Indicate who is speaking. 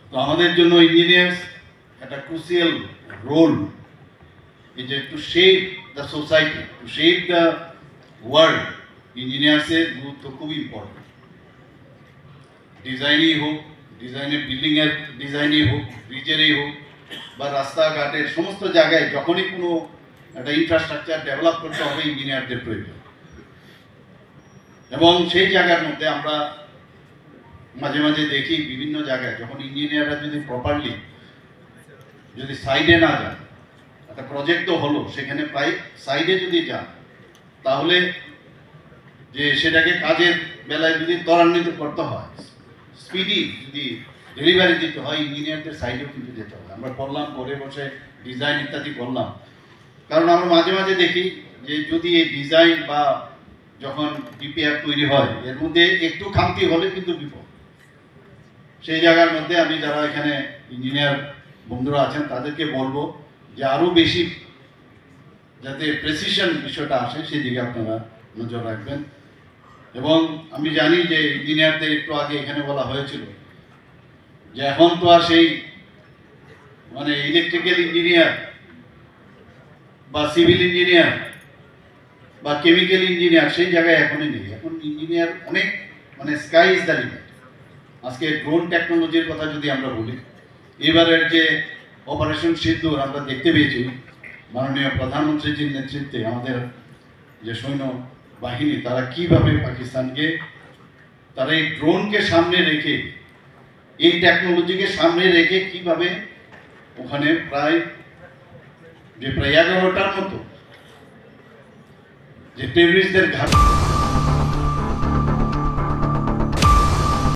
Speaker 1: তো আমাদের জন্য ইঞ্জিনিয়ার্স একটা crucial role is to shape the society, to shape the world. ইঞ্জিনিয়ার্সের গুরুত্ব খুব ইম্পর্টেন্ট। ডিজাইনই হোক, ডিজাইনের বিল্ডিংয়ের ডিজাইনই হোক, ব্রিজেরই হোক বা রাস্তাঘাটের সমস্ত জায়গায় যখনই কোনো একটা ইনফ্রাস্ট্রাকচার ডেভেলপ করতে হবে ইঞ্জিনিয়ারদের প্রয়োজন। এবং সেই জায়গার মধ্যে আমরা মাঝে মাঝে দেখি বিভিন্ন জায়গায় যখন ইঞ্জিনিয়াররা যদি প্রপারলি যদি সাইডে না যান, একটা প্রজেক্ট তো হলো, সেখানে প্রায় সাইডে যদি যান তাহলে যে সেটাকে কাজের বেলায় যদি ত্বরান্বিত করতে হয়, স্পিডি যদি ডেলিভারি দিতে হয়, ইঞ্জিনিয়ারদের সাইডেও কিন্তু যেতে হবে। আমরা করলাম, ঘরে বসে ডিজাইন ইত্যাদি করলাম, কারণ আমরা মাঝে মাঝে দেখি যে যদি এই ডিজাইন বা যখন ডিপিআর তৈরি হয় এর মধ্যে একটু খামতি হলে কিন্তু বিপদ। সেই জায়গার মধ্যে আমি যারা এখানে ইঞ্জিনিয়ার বন্ধুরা আছেন তাদেরকে বলবো যে আরও বেশি যাতে প্রেসিশন বিষয়টা আসে সেদিকে আপনারা নজর রাখবেন। এবং আমি জানি যে ইঞ্জিনিয়ারদের একটু আগে এখানে বলা হয়েছিল যে এখন তো আর সেই মানে ইলেকট্রিক্যাল ইঞ্জিনিয়ার বা সিভিল ইঞ্জিনিয়ার বা কেমিক্যাল ইঞ্জিনিয়ার সেই জায়গায় এখনই নেই। এখন ইঞ্জিনিয়ার অনেক মানে স্কাই ইজ দ্য লিমিট। আজকে ড্রোন টেকনোলজির কথা যদি আমরা বলি, এবারের যে অপারেশন সিন্দুর আমরা দেখতে পেয়েছি মাননীয় প্রধানমন্ত্রীজির নেতৃত্বে আমাদের যে সৈন্য বাহিনী তারা কিভাবে পাকিস্তানকে তারা এই ড্রোনকে সামনে রেখে এই টেকনোলজিকে সামনে রেখে কিভাবে ওখানে প্রায় 11টার মতো যে টেররিস্টদের ঘাট